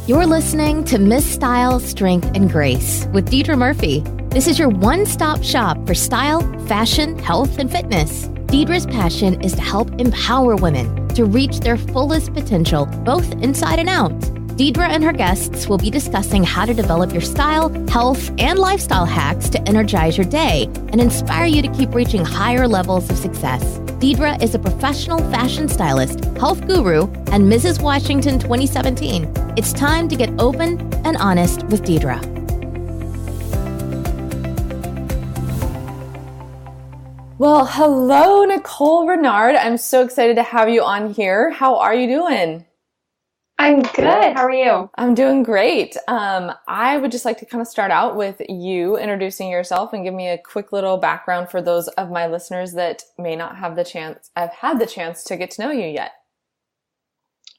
You're listening to Miss Style, Strength, and Grace with Deidra Murphy. This is your one-stop shop for style, fashion, health, and fitness. Deidra's passion is to help empower women to reach their fullest potential, both inside and out. Deidra and her guests will be discussing how to develop your style, health, and lifestyle hacks to energize your day and inspire you to keep reaching higher levels of success. Deidra is a professional fashion stylist, health guru, and Mrs. Washington 2017. It's time to get open and honest with Deidra. Well, hello, Nicole Renard. I'm so excited to have you on here. How are you doing? I'm good. How are you? I'm doing great. I would just like to kind of start out with you introducing yourself and give me a quick little background for those of my listeners that may not have had the chance to get to know you yet.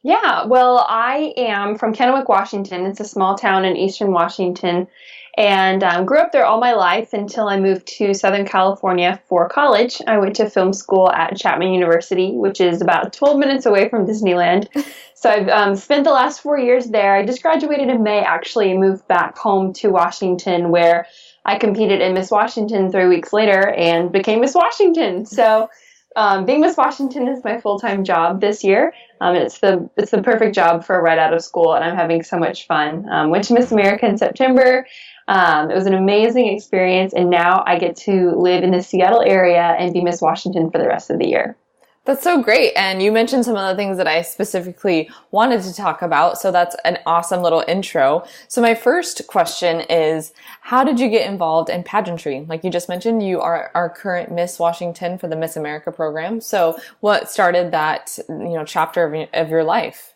Yeah, well, I am from Kennewick, Washington. It's a small town in eastern Washington, and grew up there all my life until I moved to Southern California for college. I went to film school at Chapman University, which is about 12 minutes away from Disneyland. So I've spent the last 4 years there. I just graduated in May, actually, and moved back home to Washington, where I competed in Miss Washington 3 weeks later and became Miss Washington. So being Miss Washington is my full-time job this year. It's the perfect job for right out of school, and I'm having so much fun. Went to Miss America in September. It was an amazing experience, and now I get to live in the Seattle area and be Miss Washington for the rest of the year. That's so great. And you mentioned some of the things that I specifically wanted to talk about. So that's an awesome little intro. So my first question is, how did you get involved in pageantry? Like you just mentioned, you are our current Miss Washington for the Miss America program. So what started that, chapter of your life?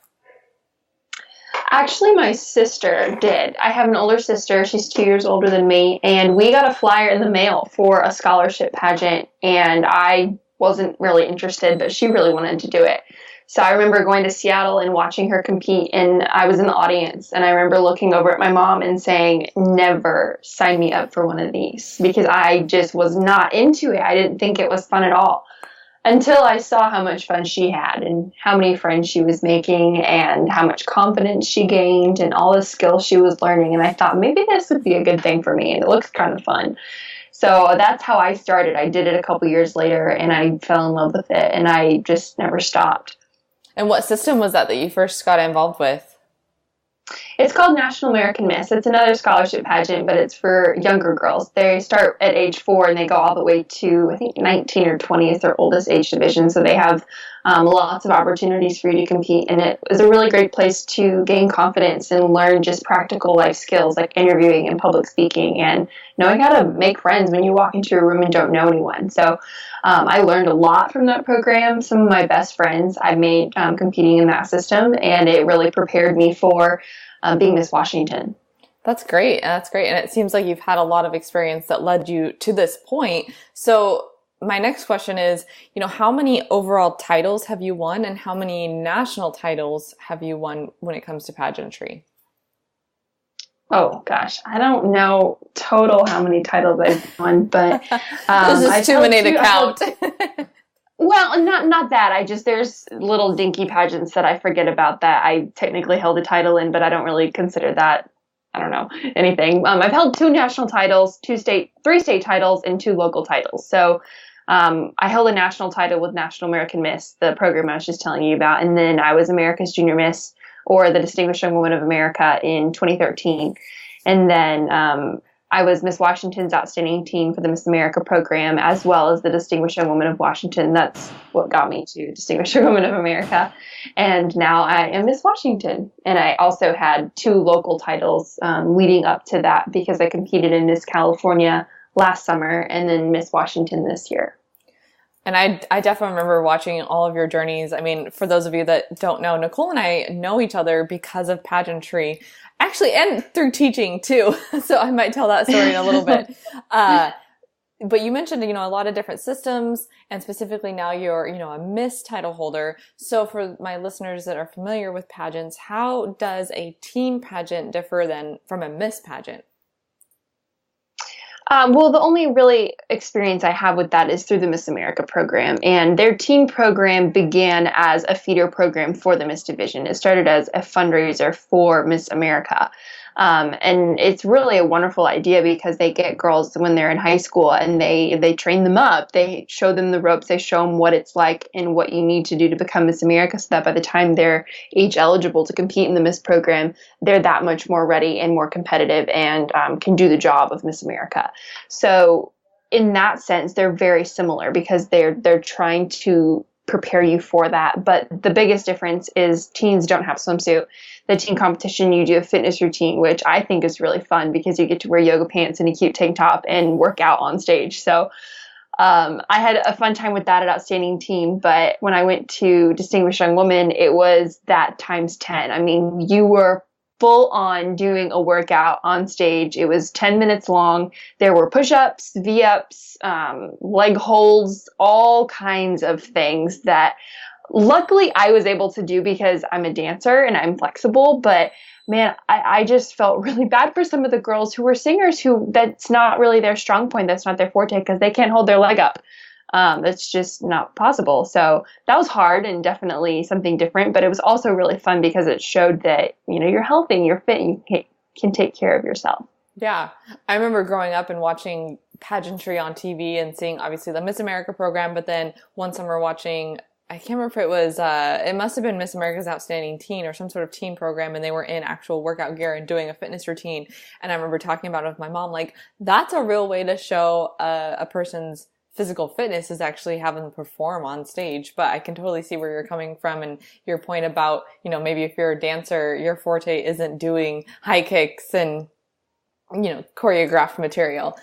Actually, my sister did. I have an older sister. She's 2 years older than me. And we got a flyer in the mail for a scholarship pageant. And I wasn't really interested, but she really wanted to do it. So I remember going to Seattle and watching her compete, and I was in the audience, and I remember looking over at my mom and saying, never sign me up for one of these, because I just was not into it. I didn't think it was fun at all until I saw how much fun she had and how many friends she was making and how much confidence she gained and all the skills she was learning. And I thought, maybe this would be a good thing for me, and it looks kind of fun. So that's how I started. I did it a couple years later, and I fell in love with it, and I just never stopped. And what system was that you first got involved with? It's called National American Miss. It's another scholarship pageant, but it's for younger girls. They start at age 4 and they go all the way to, I think, 19 or 20 is their oldest age division. So they have lots of opportunities for you to compete. And it was a really great place to gain confidence and learn just practical life skills like interviewing and public speaking and knowing how to make friends when you walk into a room and don't know anyone. So I learned a lot from that program. Some of my best friends I made competing in that system, and it really prepared me for being Miss Washington. That's great. That's great. And it seems like you've had a lot of experience that led you to this point. So my next question is, how many overall titles have you won and how many national titles have you won when it comes to pageantry? Oh, gosh. I don't know total how many titles I've won, but this is too many to count. Well, not that. There's little dinky pageants that I forget about that I technically held a title in, but I don't really consider that, anything. I've held 2 national titles, 3 state titles, and 2 local titles. So I held a national title with National American Miss, the program I was just telling you about, and then I was America's Junior Miss, or the Distinguished Young Woman of America, in 2013. And then I was Miss Washington's Outstanding Teen for the Miss America program, as well as the Distinguished Young Woman of Washington. That's what got me to Distinguished Young Woman of America. And now I am Miss Washington. And I also had 2 local titles leading up to that, because I competed in Miss California last summer and then Miss Washington this year. And I definitely remember watching all of your journeys. I mean, for those of you that don't know, Nicole and I know each other because of pageantry, actually, and through teaching too. So I might tell that story in a little bit. But you mentioned, a lot of different systems, and specifically now you're, a Miss title holder. So for my listeners that are familiar with pageants, how does a teen pageant differ then from a Miss pageant? Well, the only really experience I have with that is through the Miss America program. And their teen program began as a feeder program for the Miss Division. It started as a fundraiser for Miss America. And it's really a wonderful idea because they get girls when they're in high school and they train them up. They show them the ropes. They show them what it's like and what you need to do to become Miss America so that by the time they're age eligible to compete in the Miss program, they're that much more ready and more competitive and can do the job of Miss America. So in that sense, they're very similar because they're trying to prepare you for that. But the biggest difference is teens don't have swimsuit. The teen competition, you do a fitness routine, which I think is really fun because you get to wear yoga pants and a cute tank top and work out on stage. So I had a fun time with that at Outstanding Teen. But when I went to Distinguished Young Woman, it was that times 10. I mean, you were full on doing a workout on stage. It was 10 minutes long. There were push-ups, V-ups, leg holds, all kinds of things that luckily I was able to do because I'm a dancer and I'm flexible. But man, I just felt really bad for some of the girls who were singers who that's not really their strong point. That's not their forte because they can't hold their leg up. That's just not possible. So that was hard and definitely something different, but it was also really fun because it showed that, you know, you're healthy and you're fit and you can take care of yourself. Yeah. I remember growing up and watching pageantry on TV and seeing obviously the Miss America program, but then one summer watching, I can't remember if it was, it must have been Miss America's Outstanding Teen or some sort of teen program, and they were in actual workout gear and doing a fitness routine. And I remember talking about it with my mom, like, that's a real way to show a person's physical fitness is actually having them perform on stage. But I can totally see where you're coming from and your point about, you know, maybe if you're a dancer, your forte isn't doing high kicks and, you know, choreographed material.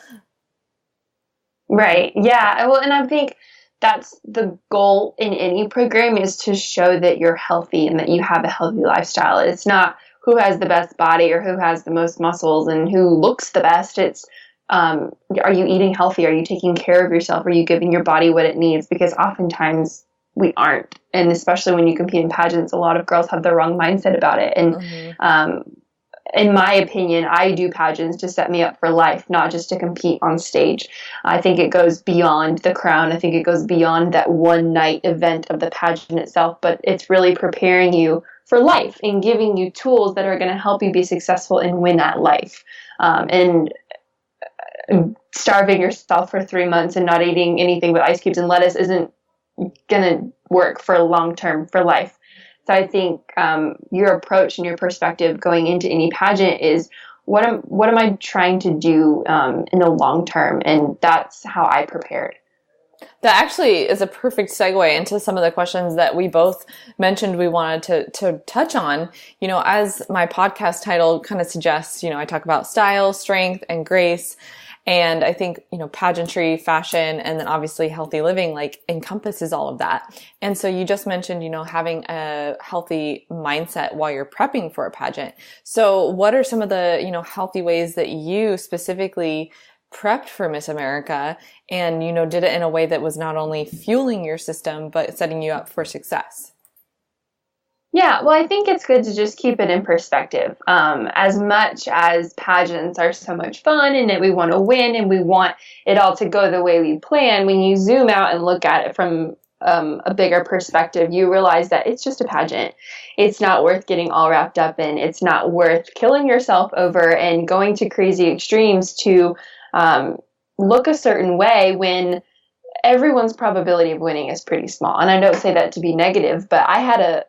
Right. Yeah. Well, and I think that's the goal in any program is to show that you're healthy and that you have a healthy lifestyle. It's not who has the best body or who has the most muscles and who looks the best. It's are you eating healthy? Are you taking care of yourself? Are you giving your body what it needs? Because oftentimes we aren't. And especially when you compete in pageants, a lot of girls have the wrong mindset about it. And in my opinion, I do pageants to set me up for life, not just to compete on stage. I think it goes beyond the crown. I think it goes beyond that one night event of the pageant itself, but it's really preparing you for life and giving you tools that are going to help you be successful and win at life. And starving yourself for 3 months and not eating anything but ice cubes and lettuce isn't going to work for long term for life. So I think your approach and your perspective going into any pageant is what am I trying to do in the long term, and that's how I prepared. That actually is a perfect segue into some of the questions that we both mentioned we wanted to touch on. You know, as my podcast title kind of suggests, you know, I talk about style, strength, and grace. And I think, you know, pageantry, fashion, and then obviously healthy living, like, encompasses all of that. And so you just mentioned, you know, having a healthy mindset while you're prepping for a pageant. So what are some of the, you know, healthy ways that you specifically prepped for Miss America and, you know, did it in a way that was not only fueling your system, but setting you up for success? Yeah, well, I think it's good to just keep it in perspective. As much as pageants are so much fun and that we want to win and we want it all to go the way we plan, when you zoom out and look at it from a bigger perspective, you realize that it's just a pageant. It's not worth getting all wrapped up in. It's not worth killing yourself over and going to crazy extremes to look a certain way when everyone's probability of winning is pretty small. And I don't say that to be negative, but I had a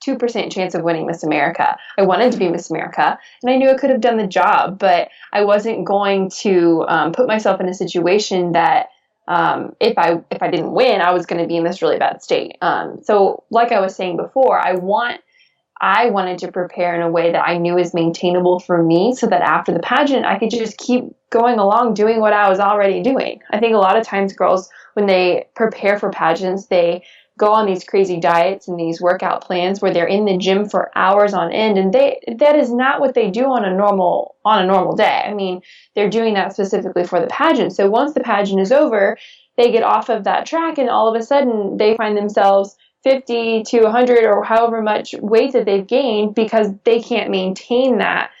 2% chance of winning Miss America. I wanted to be Miss America, and I knew I could have done the job, but I wasn't going to put myself in a situation that if I didn't win, I was going to be in this really bad state. So like I was saying before, I wanted to prepare in a way that I knew is maintainable for me so that after the pageant, I could just keep going along doing what I was already doing. I think a lot of times girls, when they prepare for pageants, they go on these crazy diets and these workout plans where they're in the gym for hours on end, and that is not what they do on a normal day. I mean, they're doing that specifically for the pageant. So once the pageant is over, they get off of that track and all of a sudden they find themselves 50 to 100 or however much weight that they've gained because they can't maintain that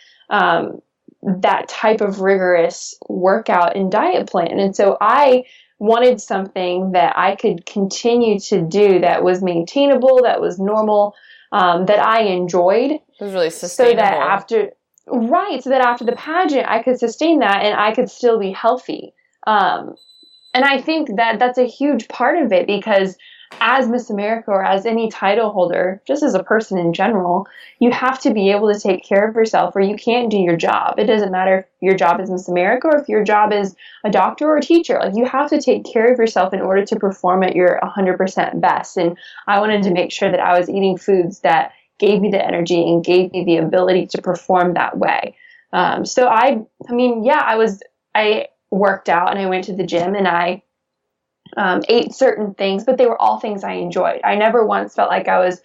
that type of rigorous workout and diet plan. And so I wanted something that I could continue to do that was maintainable, that was normal, that I enjoyed. It was really sustainable. So that after the pageant, I could sustain that and I could still be healthy. And I think that that's a huge part of it, because as Miss America or as any title holder, just as a person in general, you have to be able to take care of yourself or you can't do your job. It doesn't matter if your job is Miss America or if your job is a doctor or a teacher. Like, you have to take care of yourself in order to perform at your 100% best. And I wanted to make sure that I was eating foods that gave me the energy and gave me the ability to perform that way. So I worked out and I went to the gym and I ate certain things, but they were all things I enjoyed. I never once felt like I was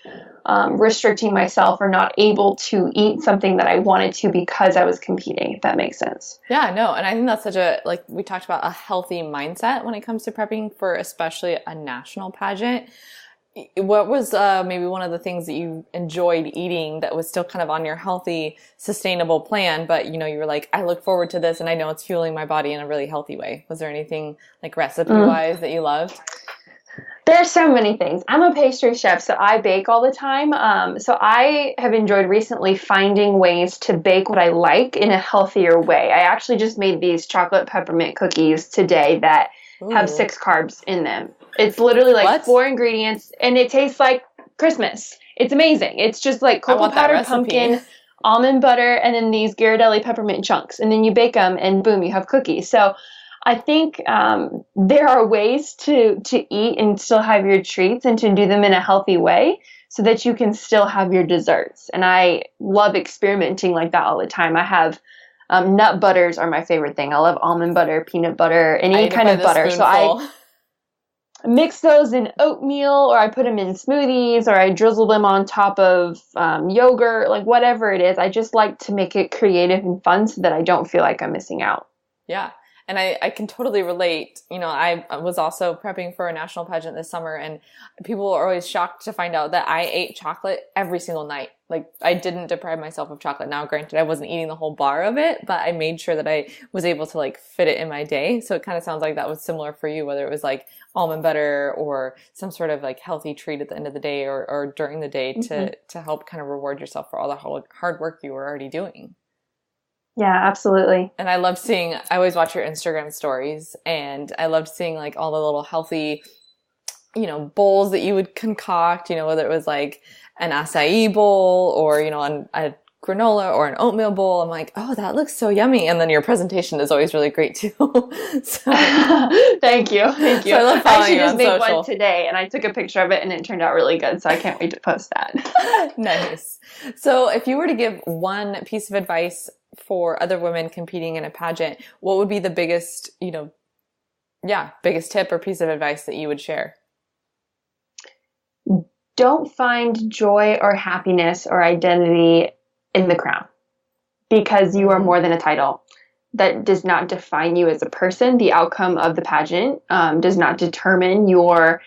restricting myself or not able to eat something that I wanted to because I was competing, if that makes sense. Yeah, no. And I think that's such a, like we talked about, a healthy mindset when it comes to prepping for especially a national pageant. What was maybe one of the things that you enjoyed eating that was still kind of on your healthy, sustainable plan, but you were like, I look forward to this and I know it's fueling my body in a really healthy way? Was there anything like recipe-wise that you loved? There's so many things. I'm a pastry chef, so I bake all the time. So I have enjoyed recently finding ways to bake what I like in a healthier way. I actually just made these chocolate peppermint cookies today that have 6 carbs in them. It's literally like 4 ingredients, and it tastes like Christmas. It's amazing. It's just like cocoa powdered pumpkin, almond butter, and then these Ghirardelli peppermint chunks. And then you bake them, and boom, you have cookies. So I think there are ways to eat and still have your treats and to do them in a healthy way so that you can still have your desserts. And I love experimenting like that all the time. I have nut butters are my favorite thing. I love almond butter, peanut butter, any kind of butter. So I mix those in oatmeal, or I put them in smoothies, or I drizzle them on top of yogurt, like whatever it is. I just like to make it creative and fun so that I don't feel like I'm missing out. Yeah. And I can totally relate. I was also prepping for a national pageant this summer, and people are always shocked to find out that I ate chocolate every single night. Like, I didn't deprive myself of chocolate. Now, granted, I wasn't eating the whole bar of it, but I made sure that I was able to like fit it in my day. So it kind of sounds like that was similar for you, whether it was like almond butter or some sort of like healthy treat at the end of the day or during the day to help kind of reward yourself for all the hard work you were already doing. Yeah, absolutely. And I always watch your Instagram stories, and I loved seeing like all the little healthy, bowls that you would concoct, whether it was like an acai bowl or, a granola or an oatmeal bowl. I'm like, oh, that looks so yummy. And then your presentation is always really great too. So Thank you. So I love following you on social. I actually just made one today, and I took a picture of it, and it turned out really good. So I can't wait to post that. Nice. So if you were to give one piece of advice for other women competing in a pageant, what would be the biggest, biggest tip or piece of advice that you would share? Don't find joy or happiness or identity in the crown, because you are more than a title. That does not define you as a person. The outcome of the pageant does not determine your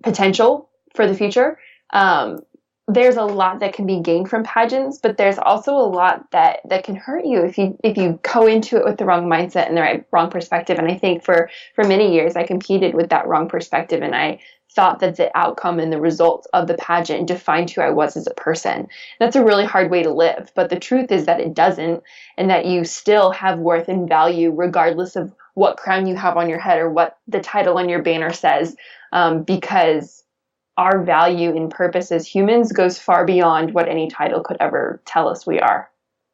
potential for the future. There's a lot that can be gained from pageants, but there's also a lot that can hurt you if you go into it with the wrong mindset and the wrong perspective. And I think for many years I competed with that wrong perspective, and I thought that the outcome and the results of the pageant defined who I was as a person. That's a really hard way to live, but the truth is that it doesn't, and that you still have worth and value regardless of what crown you have on your head or what the title on your banner says, because our value and purpose as humans goes far beyond what any title could ever tell us we are.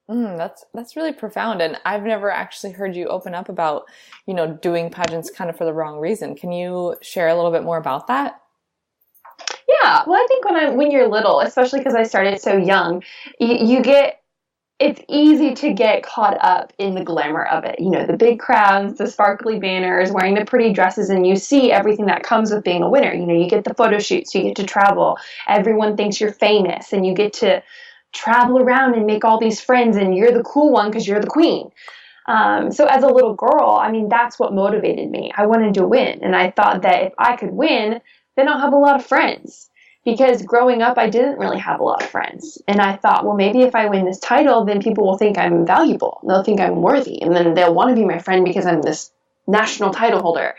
That's really profound. And I've never actually heard you open up about, doing pageants kind of for the wrong reason. Can you share a little bit more about that? Yeah. Well, I think when you're little, especially because I started so young, it's easy to get caught up in the glamour of it. The big crowds, the sparkly banners, wearing the pretty dresses, and you see everything that comes with being a winner. You get the photo shoots, you get to travel. Everyone thinks you're famous, and you get to travel around and make all these friends, and you're the cool one because you're the queen. So as a little girl, that's what motivated me. I wanted to win, and I thought that if I could win, then I'll have a lot of friends. because growing up, I didn't really have a lot of friends. And I thought, well, maybe if I win this title, then people will think I'm valuable. They'll think I'm worthy. And then they'll want to be my friend because I'm this national title holder.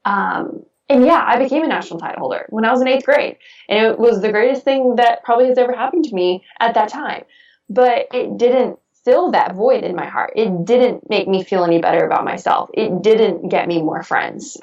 And yeah, I became a national title holder when I was in 8th grade. And it was the greatest thing that probably has ever happened to me at that time. But it didn't fill that void in my heart. It didn't make me feel any better about myself. It didn't get me more friends.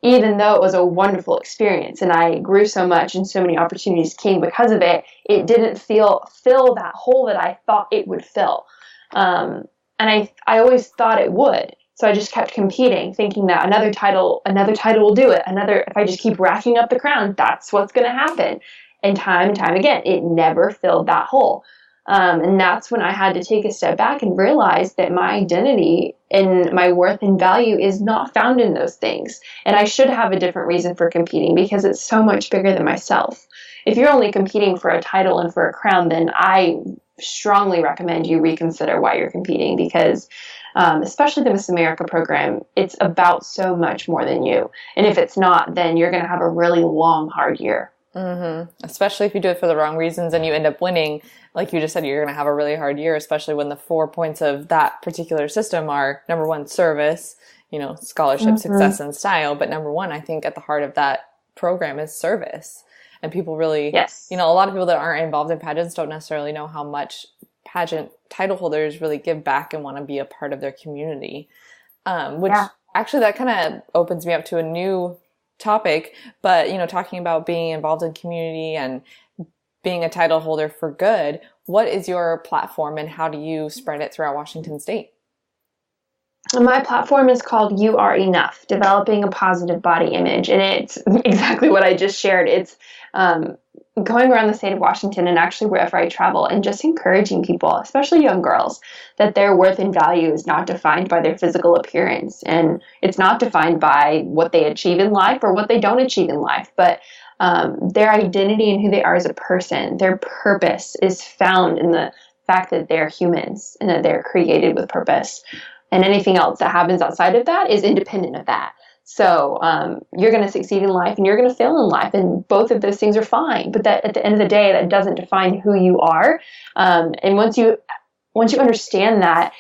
Even though it was a wonderful experience and I grew so much and so many opportunities came because of it, it didn't fill that hole that I thought it would fill. And I always thought it would. So I just kept competing, thinking that another title will do it. If I just keep racking up the crown, that's what's going to happen. And time again, it never filled that hole. And that's when I had to take a step back and realize that my identity and my worth and value is not found in those things. And I should have a different reason for competing because it's so much bigger than myself. If you're only competing for a title and for a crown, then I strongly recommend you reconsider why you're competing because especially the Miss America program, it's about so much more than you. And if it's not, then you're going to have a really long, hard year. Mm-hmm. Especially if you do it for the wrong reasons and you end up winning. Like you just said, you're going to have a really hard year, especially when the 4 points of that particular system are, number one, service, scholarship, success, and style. But number one, I think at the heart of that program is service. And people really, a lot of people that aren't involved in pageants don't necessarily know how much pageant title holders really give back and want to be a part of their community. Actually that kind of opens me up to a new topic, but talking about being involved in community and being a title holder for good, what is your platform and how do you spread it throughout Washington State? My platform is called You Are Enough, Developing a Positive Body Image. And it's exactly what I just shared. It's going around the state of Washington and actually wherever I travel and just encouraging people, especially young girls, that their worth and value is not defined by their physical appearance. And it's not defined by what they achieve in life or what they don't achieve in life, but their identity and who they are as a person, their purpose is found in the fact that they're humans and that they're created with purpose. And anything else that happens outside of that is independent of that. So you're going to succeed in life and you're going to fail in life. And both of those things are fine. But that at the end of the day, that doesn't define who you are. And once you understand that,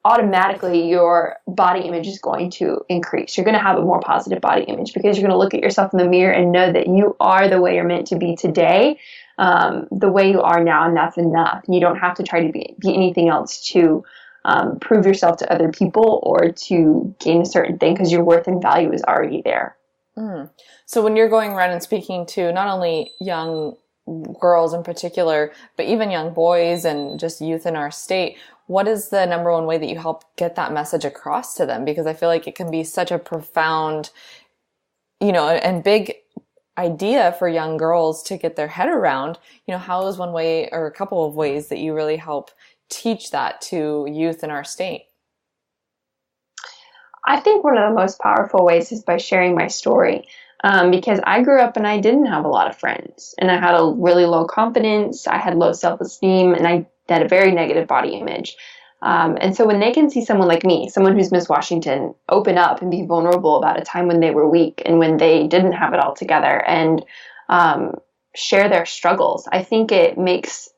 automatically your body image is going to increase. You're going to have a more positive body image because you're going to look at yourself in the mirror and know that you are the way you're meant to be today, the way you are now, and that's enough. You don't have to try to be anything else to prove yourself to other people or to gain a certain thing because your worth and value is already there. So when you're going around and speaking to not only young girls in particular, but even young boys and just youth in our state, what is the number one way that you help get that message across to them? Because I feel like it can be such a profound, and big idea for young girls to get their head around. How is one way or a couple of ways that you really help teach that to youth in our state? I think one of the most powerful ways is by sharing my story. Because I grew up and I didn't have a lot of friends and I had a really low confidence. I had low self-esteem and I had a very negative body image. And so when they can see someone like me, someone who's Miss Washington, open up and be vulnerable about a time when they were weak and when they didn't have it all together and share their struggles, I think it makes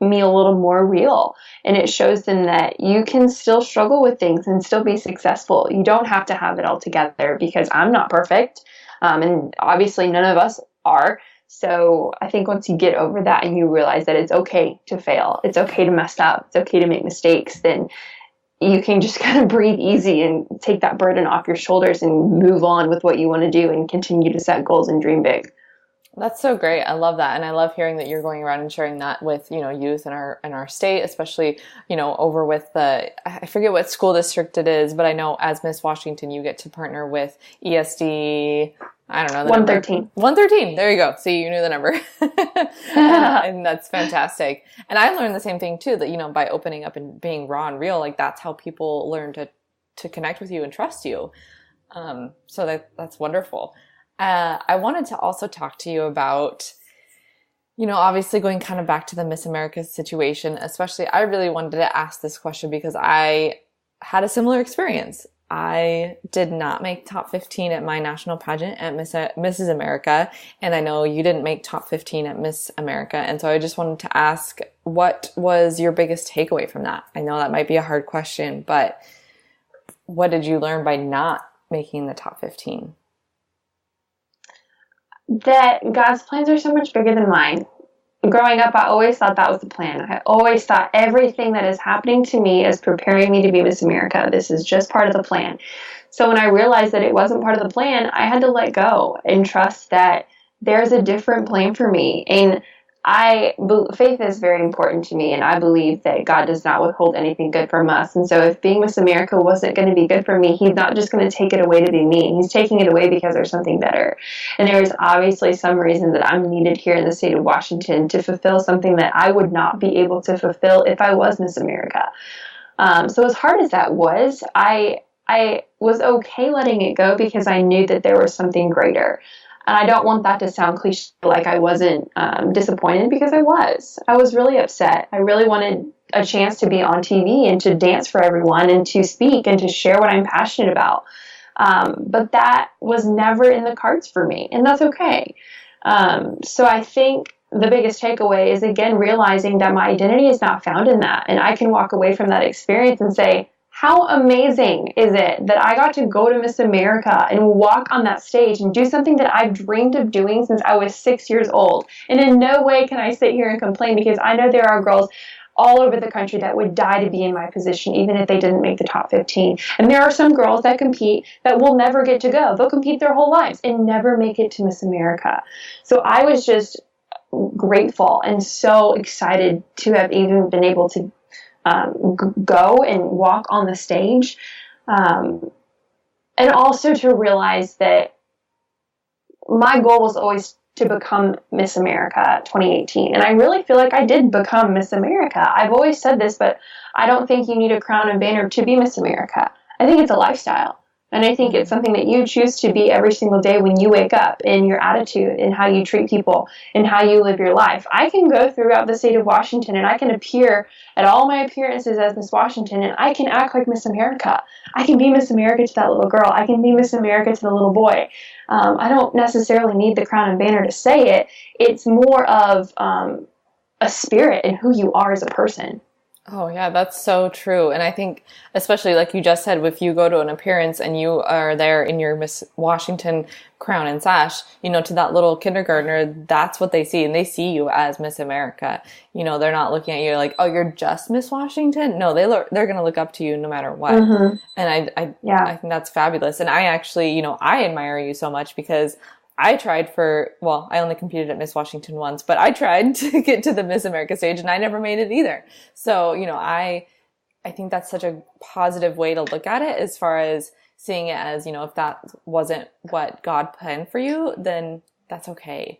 me a little more real. And it shows them that you can still struggle with things and still be successful. You don't have to have it all together because I'm not perfect. And obviously none of us are. So I think once you get over that and you realize that it's okay to fail, it's okay to mess up, it's okay to make mistakes, then you can just kind of breathe easy and take that burden off your shoulders and move on with what you want to do and continue to set goals and dream big. That's so great. I love that. And I love hearing that you're going around and sharing that with, youth in our state, especially, over with I forget what school district it is, but I know as Miss Washington, you get to partner with ESD, I don't know. 113. 113. There you go. See, you knew the number. and that's fantastic. And I learned the same thing too, that, by opening up and being raw and real, like that's how people learn to connect with you and trust you. So that's wonderful. I wanted to also talk to you about, obviously going kind of back to the Miss America situation, especially I really wanted to ask this question because I had a similar experience. I did not make top 15 at my national pageant at Mrs. America. And I know you didn't make top 15 at Miss America. And so I just wanted to ask, what was your biggest takeaway from that? I know that might be a hard question, but what did you learn by not making the top 15? That God's plans are so much bigger than mine. Growing up, I always thought that was the plan. I always thought everything that is happening to me is preparing me to be Miss America. This is just part of the plan. So when I realized that it wasn't part of the plan, I had to let go and trust that there's a different plan for me. And faith is very important to me, and I believe that God does not withhold anything good from us. And so if being Miss America wasn't going to be good for me, he's not just going to take it away to be me. He's taking it away because there's something better. And there's obviously some reason that I'm needed here in the state of Washington to fulfill something that I would not be able to fulfill if I was Miss America. So as hard as that was, I was okay letting it go because I knew that there was something greater. And I don't want that to sound cliche, like I wasn't disappointed, because I was. I was really upset. I really wanted a chance to be on TV and to dance for everyone and to speak and to share what I'm passionate about. But that was never in the cards for me, and that's okay. So I think the biggest takeaway is, again, realizing that my identity is not found in that. And I can walk away from that experience and say, how amazing is it that I got to go to Miss America and walk on that stage and do something that I've dreamed of doing since I was 6 years old? And in no way can I sit here and complain, because I know there are girls all over the country that would die to be in my position, even if they didn't make the top 15. And there are some girls that compete that will never get to go. They'll compete their whole lives and never make it to Miss America. So I was just grateful and so excited to have even been able to go and walk on the stage, and also to realize that my goal was always to become Miss America 2018, and I really feel like I did become Miss America. I've always said this, but I don't think you need a crown and banner to be Miss America. I think it's a lifestyle. And I think it's something that you choose to be every single day when you wake up, in your attitude, in how you treat people, in how you live your life. I can go throughout the state of Washington and I can appear at all my appearances as Miss Washington, and I can act like Miss America. I can be Miss America to that little girl. I can be Miss America to the little boy. I don't necessarily need the crown and banner to say it. It's more of a spirit and who you are as a person. Oh, yeah, that's so true. And I think, especially like you just said, if you go to an appearance and you are there in your Miss Washington crown and sash, you know, to that little kindergartner, that's what they see. And they see you as Miss America. You know, they're not looking at you like, oh, you're just Miss Washington. No, they're going to look up to you no matter what. Mm-hmm. And I think that's fabulous. And I actually, you know, I admire you so much, because I tried I only competed at Miss Washington once, but I tried to get to the Miss America stage and I never made it either. So, you know, I think that's such a positive way to look at it, as far as seeing it as, you know, if that wasn't what God planned for you, then that's okay.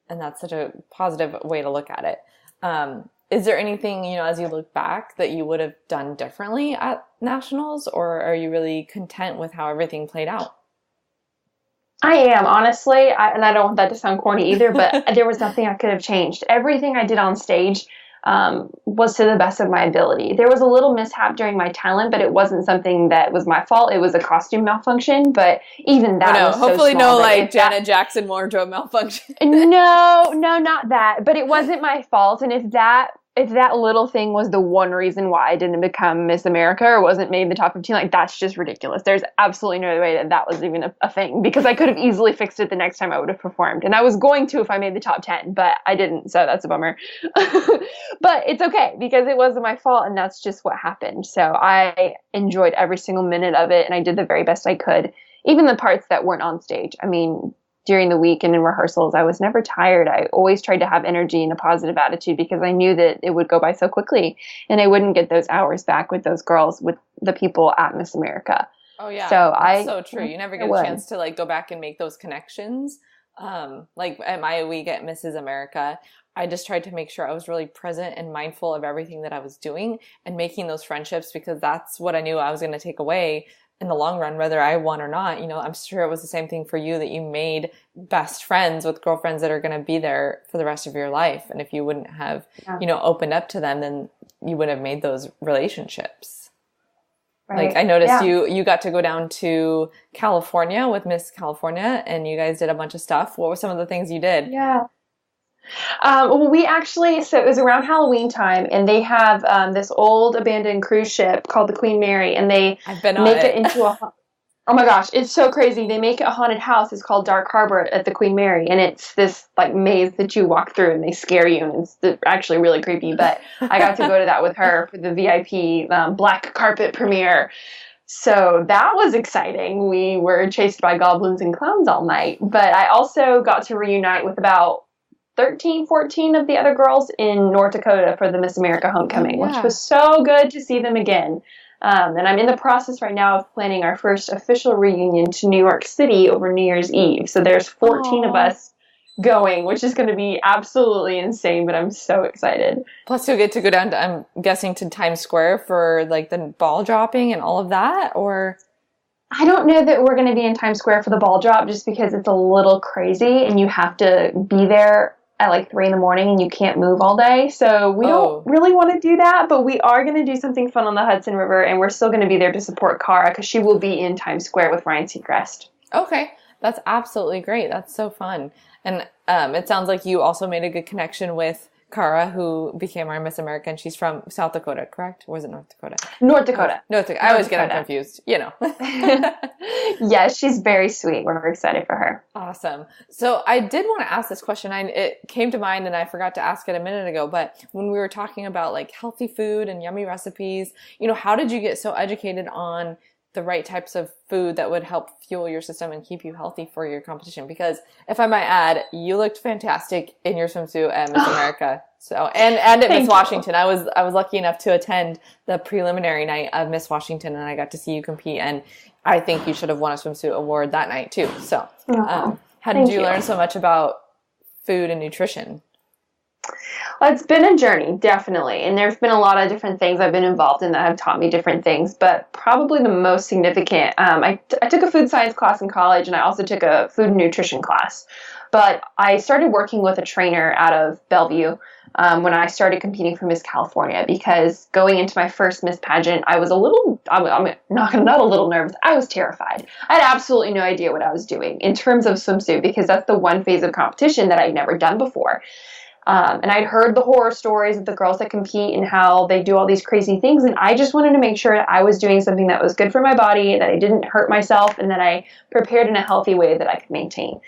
And that's such a positive way to look at it. Is there anything, you know, as you look back, that you would have done differently at nationals, or are you really content with how everything played out? I am, honestly, and I don't want that to sound corny either, but there was nothing I could have changed. Everything I did on stage was to the best of my ability. There was a little mishap during my talent, but it wasn't something that was my fault. It was a costume malfunction, but even that was hopefully so small. No, like Janet Jackson wardrobe malfunction. No, not that. But it wasn't my fault, and if that little thing was the one reason why I didn't become Miss America or wasn't made in the top 15, like, that's just ridiculous. There's absolutely no way that was even a thing, because I could have easily fixed it the next time I would have performed. And I was going to if I made the top 10, but I didn't, so that's a bummer. But it's okay, because it wasn't my fault, and that's just what happened. So I enjoyed every single minute of it, and I did the very best I could, even the parts that weren't on stage. I mean, during the week and in rehearsals, I was never tired. I always tried to have energy and a positive attitude, because I knew that it would go by so quickly and I wouldn't get those hours back with those girls, with the people at Miss America. Oh yeah. That's so true. You never get a chance to like go back and make those connections. Like at my week at Mrs. America, I just tried to make sure I was really present and mindful of everything that I was doing and making those friendships, because that's what I knew I was going to take away in the long run, whether I won or not. You know, I'm sure it was the same thing for you, that you made best friends with girlfriends that are going to be there for the rest of your life. And if you wouldn't have, you know, opened up to them, then you wouldn't have made those relationships. Right. Like I noticed you got to go down to California with Miss California and you guys did a bunch of stuff. What were some of the things you did? Yeah. Well, we actually, so it was around Halloween time, and they have this old abandoned cruise ship called the Queen Mary, and they I've been on make it it into oh my gosh, it's so crazy. They make it a haunted house. It's called Dark Harbor at the Queen Mary, and it's this like maze that you walk through, and they scare you, and it's actually really creepy. But I got to go to that with her for the VIP black carpet premiere. So that was exciting. We were chased by goblins and clowns all night. But I also got to reunite with about 13, 14 of the other girls in North Dakota for the Miss America Homecoming, which was so good to see them again. And I'm in the process right now of planning our first official reunion to New York City over New Year's Eve. So there's 14 of us going, which is going to be absolutely insane, but I'm so excited. Plus you'll get to go down to, I'm guessing, to Times Square for like the ball dropping and all of that, or? I don't know that we're going to be in Times Square for the ball drop just because it's a little crazy and you have to be there at like 3 a.m. and you can't move all day. So we don't really want to do that, but we are going to do something fun on the Hudson River, and we're still going to be there to support Cara because she will be in Times Square with Ryan Seacrest. Okay. That's absolutely great. That's so fun. And it sounds like you also made a good connection with Cara, who became our Miss America, and she's from South Dakota, correct? Or was it North Dakota? North Dakota. North Dakota. I always get them confused, you know. Yes, she's very sweet. We're excited for her. Awesome. So I did want to ask this question. It came to mind and I forgot to ask it a minute ago, but when we were talking about like healthy food and yummy recipes, you know, how did you get so educated on the right types of food that would help fuel your system and keep you healthy for your competition? Because if I might add, you looked fantastic in your swimsuit at Miss America. So, and at Miss Washington, I was lucky enough to attend the preliminary night of Miss Washington, and I got to see you compete. And I think you should have won a swimsuit award that night too. So, how did you learn so much about food and nutrition? Well, it's been a journey, definitely. And there's been a lot of different things I've been involved in that have taught me different things. But probably the most significant, I took a food science class in college, and I also took a food and nutrition class. But I started working with a trainer out of Bellevue when I started competing for Miss California, because going into my first Miss pageant, I was I'm not a little nervous. I was terrified. I had absolutely no idea what I was doing in terms of swimsuit, because that's the one phase of competition that I'd never done before. And I'd heard the horror stories of the girls that compete and how they do all these crazy things. And I just wanted to make sure that I was doing something that was good for my body, that I didn't hurt myself, and that I prepared in a healthy way that I could maintain.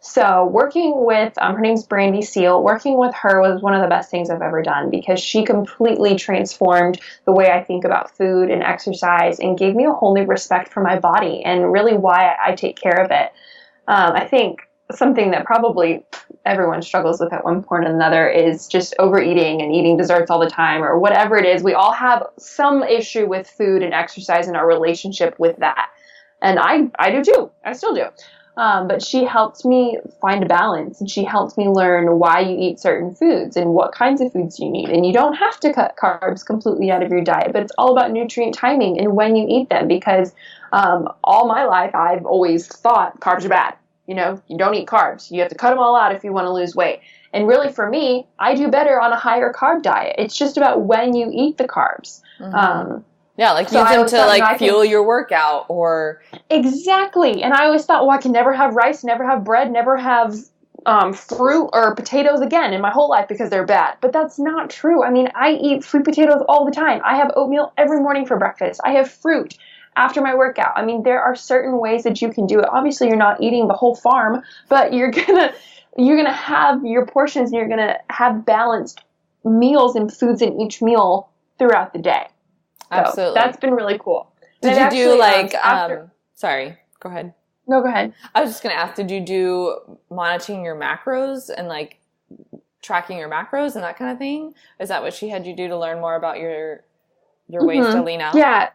So working with, her name's Brandy Seal, working with her was one of the best things I've ever done, because she completely transformed the way I think about food and exercise and gave me a whole new respect for my body and really why I take care of it. I think something that probably everyone struggles with at one point or another is just overeating and eating desserts all the time or whatever it is. We all have some issue with food and exercise and our relationship with that. And I do too. I still do. But she helped me find a balance, and she helped me learn why you eat certain foods and what kinds of foods you need. And you don't have to cut carbs completely out of your diet, but it's all about nutrient timing and when you eat them, because all my life I've always thought carbs are bad. You know, you don't eat carbs. You have to cut them all out if you want to lose weight. And really, for me, I do better on a higher carb diet. It's just about when you eat the carbs. Mm-hmm. Yeah, like use them to like fuel your workout or... Exactly. And I always thought, well, I can never have rice, never have bread, never have fruit or potatoes again in my whole life because they're bad. But that's not true. I mean, I eat sweet potatoes all the time. I have oatmeal every morning for breakfast. I have fruit after my workout. I mean, there are certain ways that you can do it. Obviously, you're not eating the whole farm, but you're gonna have your portions, and you're gonna have balanced meals and foods in each meal throughout the day. So absolutely. That's been really cool. Did you do like, sorry, go ahead. No, go ahead. I was just going to ask, did you do monitoring your macros and like tracking your macros and that kind of thing? Is that what she had you do to learn more about your ways to lean out? Yeah.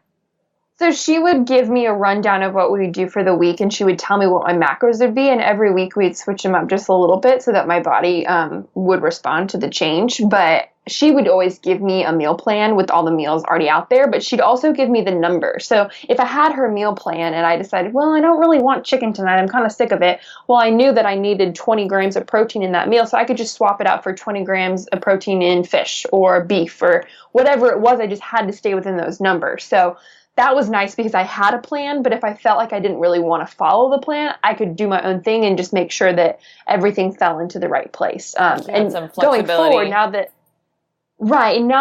So she would give me a rundown of what we would do for the week, and she would tell me what my macros would be, and every week we'd switch them up just a little bit so that my body would respond to the change. But she would always give me a meal plan with all the meals already out there, but she'd also give me the number. So if I had her meal plan and I decided, well, I don't really want chicken tonight, I'm kind of sick of it, well, I knew that I needed 20 grams of protein in that meal, so I could just swap it out for 20 grams of protein in fish or beef or whatever it was. I just had to stay within those numbers. So that was nice because I had a plan, but if I felt like I didn't really want to follow the plan, I could do my own thing and just make sure that everything fell into the right place. And some going flexibility. forward, now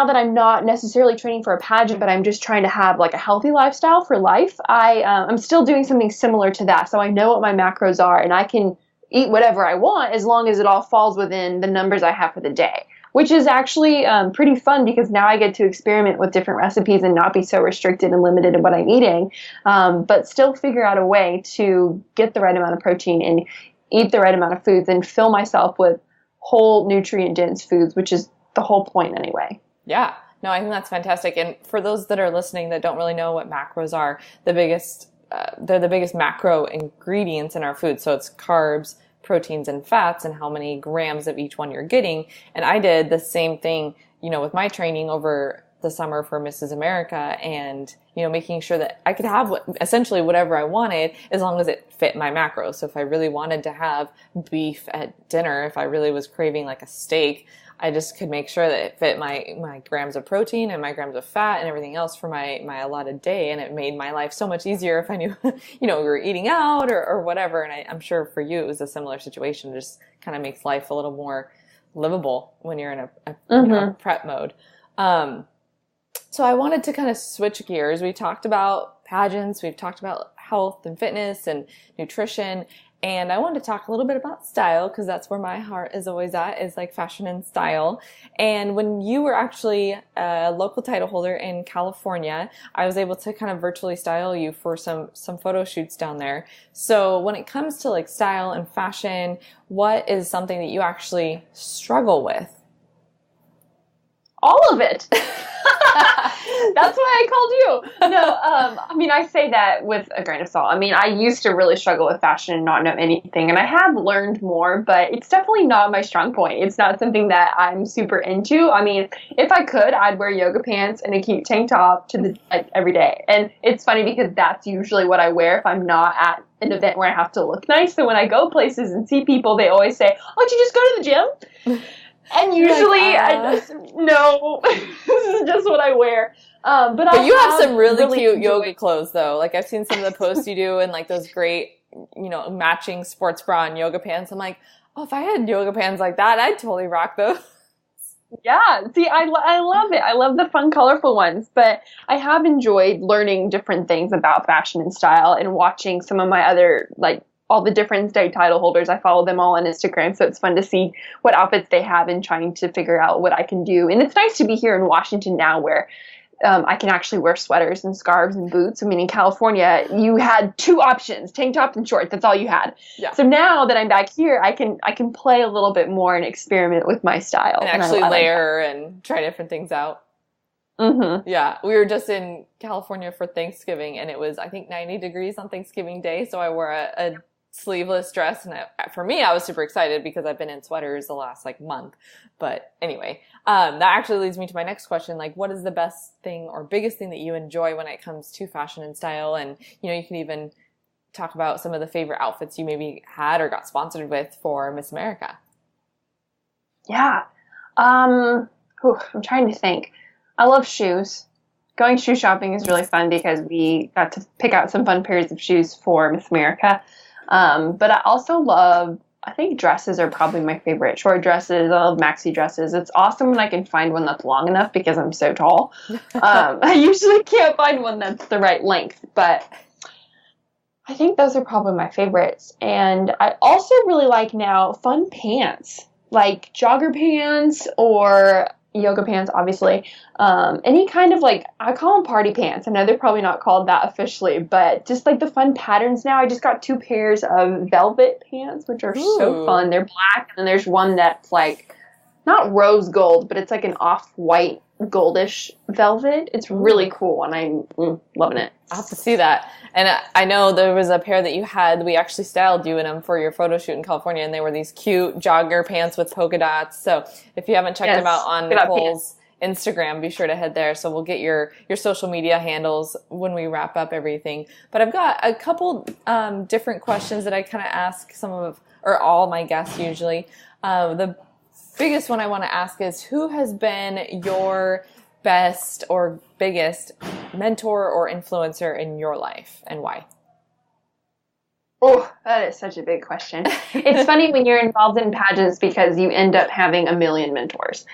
that I'm not necessarily training for a pageant, but I'm just trying to have like a healthy lifestyle for life, I'm still doing something similar to that. So I know what my macros are, and I can eat whatever I want as long as it all falls within the numbers I have for the day, which is actually pretty fun because now I get to experiment with different recipes and not be so restricted and limited in what I'm eating, but still figure out a way to get the right amount of protein and eat the right amount of foods and fill myself with whole nutrient-dense foods, which is the whole point anyway. Yeah. No, I think that's fantastic. And for those that are listening that don't really know what macros are, they're the biggest macro ingredients in our food. So it's carbs, proteins, and fats, and how many grams of each one you're getting. And I did the same thing, with my training over the summer for Mrs. America, and, making sure that I could have essentially whatever I wanted as long as it fit my macros. So if I really wanted to have beef at dinner, if I really was craving like a steak, I just could make sure that it fit my grams of protein and my grams of fat and everything else for my allotted day. And it made my life so much easier if I knew, we were eating out or whatever. And I'm sure for you, it was a similar situation. It just kind of makes life a little more livable when you're in a prep mode. So I wanted to kind of switch gears. We talked about pageants. We've talked about health and fitness and nutrition. And I wanted to talk a little bit about style because that's where my heart is always at, is like fashion and style. And when you were actually a local title holder in California, I was able to kind of virtually style you for some photo shoots down there. So when it comes to like style and fashion, what is something that you actually struggle with? All of it. That's why I called you. No, I say that with a grain of salt. I used to really struggle with fashion and not know anything, and I have learned more, but it's definitely not my strong point. It's not something that I'm super into. If I could, I'd wear yoga pants and a cute tank top every day. And it's funny because that's usually what I wear if I'm not at an event where I have to look nice. So when I go places and see people, they always say, "Oh, did you just go to the gym?" And usually I just, no, this is just what I wear. But you have some really cute yoga clothes though. Like I've seen some of the posts you do and like those great, matching sports bra and yoga pants. I'm like, oh, if I had yoga pants like that, I'd totally rock those. Yeah. See, I love it. I love the fun, colorful ones, but I have enjoyed learning different things about fashion and style and watching some of my other, all the different state title holders. I follow them all on Instagram, so it's fun to see what outfits they have and trying to figure out what I can do. And it's nice to be here in Washington now where I can actually wear sweaters and scarves and boots. In California, you had two options, tank top and shorts. That's all you had. Yeah. So now that I'm back here, I can play a little bit more and experiment with my style. And actually layer and try different things out. Mm-hmm. Yeah, we were just in California for Thanksgiving, and it was, I think, 90 degrees on Thanksgiving Day, so I wore a sleeveless dress, and for me, I was super excited because I've been in sweaters the last month. But anyway, that actually leads me to my next question. What is the best thing or biggest thing that you enjoy when it comes to fashion and style? And you can even talk about some of the favorite outfits you maybe had or got sponsored with for Miss America. Yeah, I'm trying to think. I love shoes. Going shoe shopping is really fun because we got to pick out some fun pairs of shoes for Miss America. But I also I think dresses are probably my favorite. Short dresses, I love maxi dresses. It's awesome when I can find one that's long enough because I'm so tall. I usually can't find one that's the right length, but I think those are probably my favorites. And I also really like now fun pants, like jogger pants or yoga pants, obviously. Any kind of I call them party pants. I know they're probably not called that officially, but just the fun patterns now. I just got 2 pairs of velvet pants, which are so fun. They're black, and there's one that's not rose gold, but it's an off-white goldish velvet. It's really cool, and I'm loving it. I'll have to see that. And I know there was a pair that you had, we actually styled you in them for your photo shoot in California, and they were these cute jogger pants with polka dots. So if you haven't checked them out on Nicole's Instagram, be sure to head there. So we'll get your social media handles when we wrap up everything. But I've got a couple different questions that I kind of ask all my guests usually. The biggest one I want to ask is, who has been your best or biggest mentor or influencer in your life, and why? Oh, that is such a big question. It's funny when you're involved in pageants because you end up having a million mentors.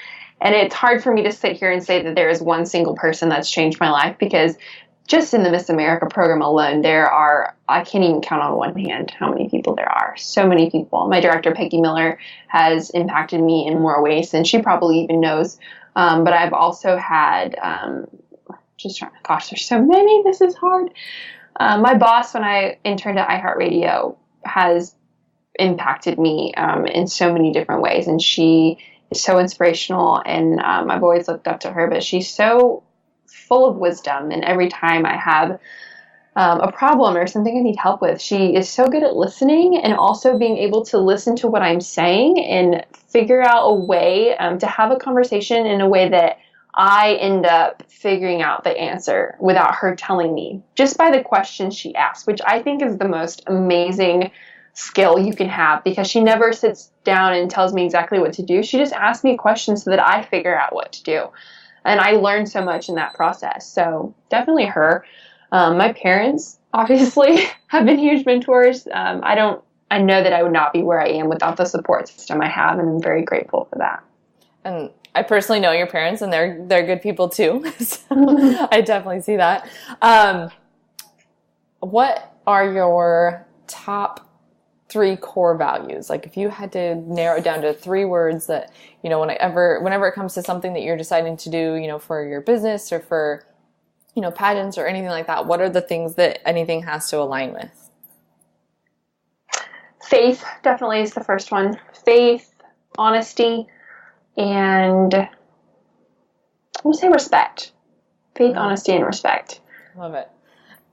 And it's hard for me to sit here and say that there is one single person that's changed my life, because just in the Miss America program alone, I can't even count on one hand how many people there are. So many people. My director, Peggy Miller, has impacted me in more ways than she probably even knows. But I've also had, there's so many. This is hard. My boss, when I interned at iHeartRadio, has impacted me in so many different ways. And she is so inspirational, and I've always looked up to her, but she's so full of wisdom. And every time I have a problem or something I need help with, she is so good at listening and also being able to listen to what I'm saying and figure out a way to have a conversation in a way that I end up figuring out the answer without her telling me, just by the questions she asks, which I think is the most amazing skill you can have, because she never sits down and tells me exactly what to do. She just asks me questions so that I figure out what to do. And I learned so much in that process. So definitely her. My parents, obviously, have been huge mentors. I know that I would not be where I am without the support system I have, and I'm very grateful for that. And I personally know your parents, and they're good people too. So I definitely see that. What are your top 3 core values? Like, if you had to narrow it down to 3 words that, whenever it comes to something that you're deciding to do, for your business or for, pageants or anything like that, what are the things that anything has to align with? Faith definitely is the first one. Faith, honesty, and I would say respect. Faith, honesty, and respect. Love it.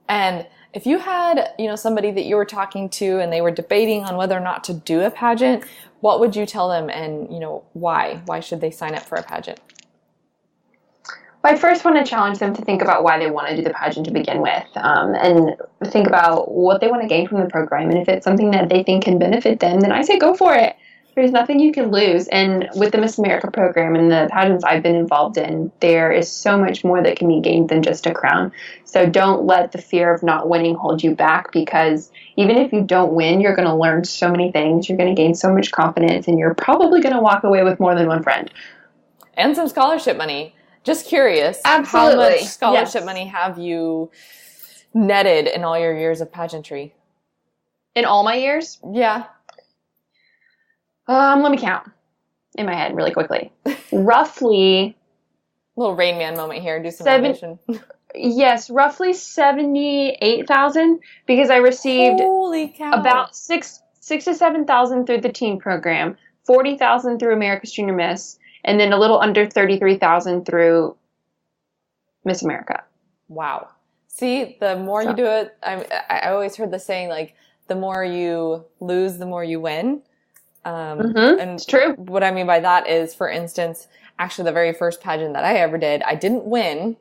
And if you had, somebody that you were talking to and they were debating on whether or not to do a pageant, what would you tell them, and, why? Why should they sign up for a pageant? Well, I first want to challenge them to think about why they want to do the pageant to begin with, and think about what they want to gain from the program. And if it's something that they think can benefit them, then I say go for it. There's nothing you can lose. And with the Miss America program and the pageants I've been involved in, there is so much more that can be gained than just a crown. So don't let the fear of not winning hold you back, because even if you don't win, you're going to learn so many things. You're going to gain so much confidence, and you're probably going to walk away with more than one friend. And some scholarship money. Just curious. Absolutely. How much scholarship money have you netted in all your years of pageantry? In all my years? Yeah. Let me count in my head really quickly. Roughly. Little Rain Man moment here. Do some animation. Yes, roughly 78,000, because I received about 6,000 to 7,000 through the teen program, 40,000 through America's Junior Miss, and then a little under 33,000 through Miss America. Wow. See, the more you do it, I always heard the saying, like, the more you lose, the more you win. And it's true. What I mean by that is, for instance, actually the very first pageant that I ever did, I didn't win,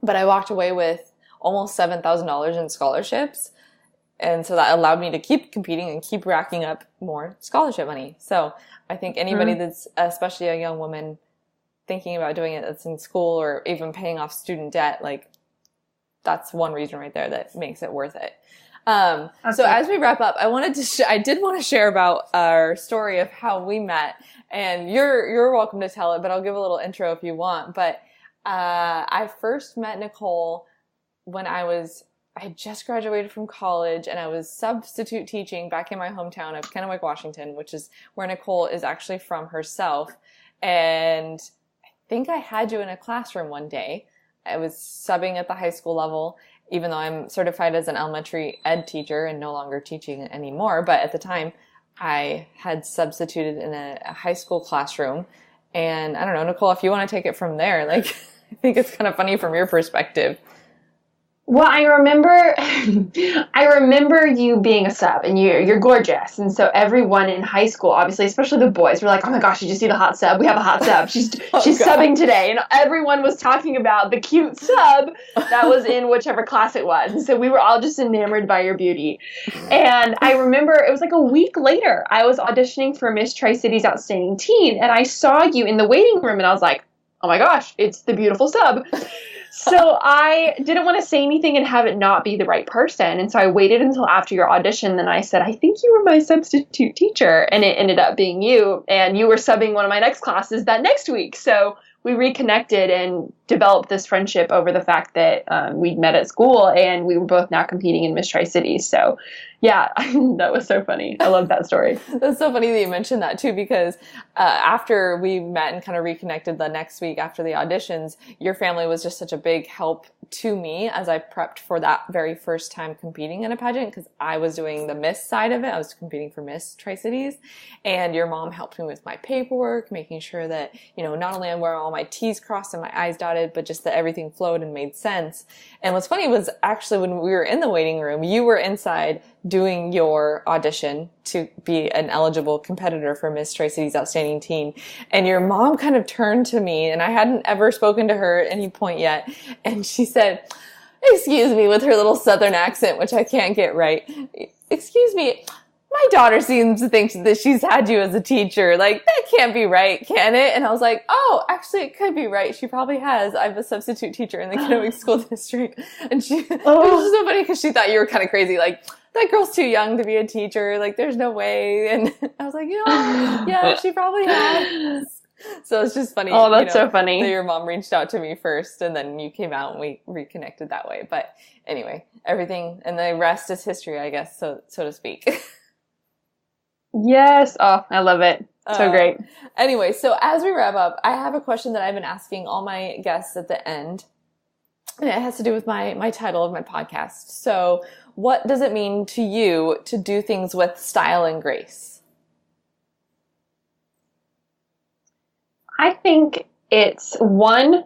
but I walked away with almost $7,000 in scholarships. And so that allowed me to keep competing and keep racking up more scholarship money. So I think anybody that's, especially a young woman, thinking about doing it, that's in school or even paying off student debt, like, that's one reason right there that makes it worth it. So as we wrap up, I did want to share about our story of how we met, and you're welcome to tell it, but I'll give a little intro if you want. But, I first met Nicole when I had just graduated from college, and I was substitute teaching back in my hometown of Kennewick, Washington, which is where Nicole is actually from herself. And I think I had you in a classroom one day. I was subbing at the high school level, even though I'm certified as an elementary ed teacher and no longer teaching anymore. But at the time, I had substituted in a high school classroom. And I don't know, Nicole, if you want to take it from there, like, I think it's kind of funny from your perspective. Well, I remember you being a sub, and you're gorgeous. And so everyone in high school, obviously, especially the boys, were like, "Oh my gosh, did you see the hot sub? We have a hot sub. She's subbing today." And everyone was talking about the cute sub that was in whichever class it was. And so we were all just enamored by your beauty. And I remember it was like a week later, I was auditioning for Miss Tri-Cities Outstanding Teen, and I saw you in the waiting room, and I was like, "Oh my gosh, it's the beautiful sub." So I didn't want to say anything and have it not be the right person. And so I waited until after your audition. Then I said, I think you were my substitute teacher. And it ended up being you. And you were subbing one of my next classes that next week. So we reconnected and developed this friendship over the fact that we'd met at school and we were both now competing in Miss Tri-Cities. So yeah, that was so funny. I love that story. That's so funny that you mentioned that too, because after we met and kind of reconnected the next week after the auditions, your family was just such a big help to me as I prepped for that very first time competing in a pageant, because I was doing the Miss side of it. I was competing for Miss Tri-Cities, and your mom helped me with my paperwork, making sure that, you know, not only were all my T's crossed and my I's dotted, but just that everything flowed and made sense. And what's funny was actually when we were in the waiting room, you were inside doing your audition to be an eligible competitor for Miss Tri-Cities Outstanding Teen. And your mom kind of turned to me, and I hadn't ever spoken to her at any point yet. And she said, excuse me, with her little Southern accent, which I can't get right. Excuse me, my daughter seems to think that she's had you as a teacher. Like, that can't be right, can it? And I was like, oh, actually, it could be right. She probably has. I'm a substitute teacher in the Kennewick School District. And it was just so funny because she thought you were kind of crazy. Like, that girl's too young to be a teacher. Like, there's no way. And I was like, you know, yeah, she probably has. So it's just funny. Oh, that's so funny. That your mom reached out to me first, and then you came out and we reconnected that way. But anyway, everything, and the rest is history, I guess, so to speak. Yes. Oh, I love it. So great. Anyway, so as we wrap up, I have a question that I've been asking all my guests at the end. And it has to do with my title of my podcast. So what does it mean to you to do things with style and grace? I think it's one,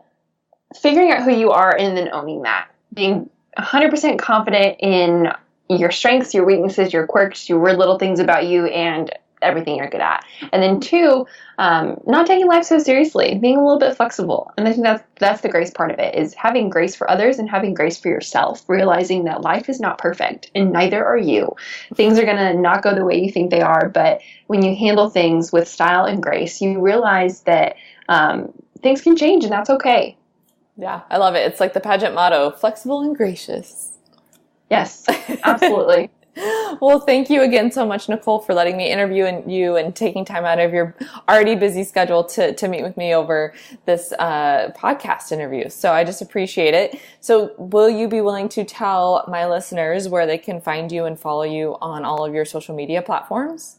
figuring out who you are and then owning that. Being 100% confident in your strengths, your weaknesses, your quirks, your weird little things about you, and everything you're good at. And then two, not taking life so seriously, being a little bit flexible. And I think that's the grace part of it, is having grace for others and having grace for yourself, realizing that life is not perfect and neither are you. Things are going to not go the way you think they are, but when you handle things with style and grace, you realize that things can change and that's okay. Yeah, I love it. It's like the pageant motto, flexible and gracious. Yes, absolutely. Well, thank you again so much, Nicole, for letting me interview you and taking time out of your already busy schedule to meet with me over this podcast interview. So I just appreciate it. So will you be willing to tell my listeners where they can find you and follow you on all of your social media platforms?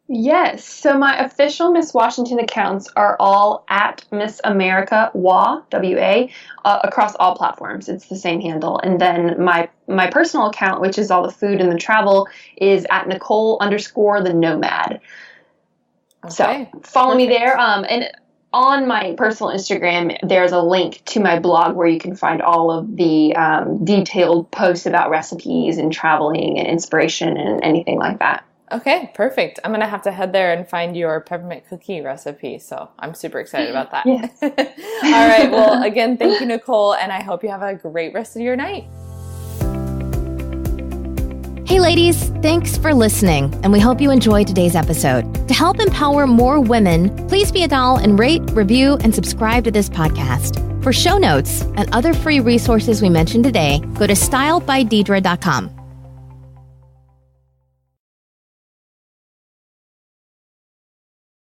Yes. So my official Miss Washington accounts are all at Miss America WA, W-A, across all platforms. It's the same handle. And then my personal account, which is all the food and the travel, is at Nicole_the Nomad. Okay. So follow me there. And on my personal Instagram, there's a link to my blog where you can find all of the detailed posts about recipes and traveling and inspiration and anything like that. Okay, perfect. I'm going to have to head there and find your peppermint cookie recipe. So I'm super excited about that. Yes. All right. Well, again, thank you, Nicole. And I hope you have a great rest of your night. Hey ladies, thanks for listening, and we hope you enjoyed today's episode. To help empower more women, please be a doll and rate, review, and subscribe to this podcast. For show notes and other free resources we mentioned today, go to stylebydeidra.com.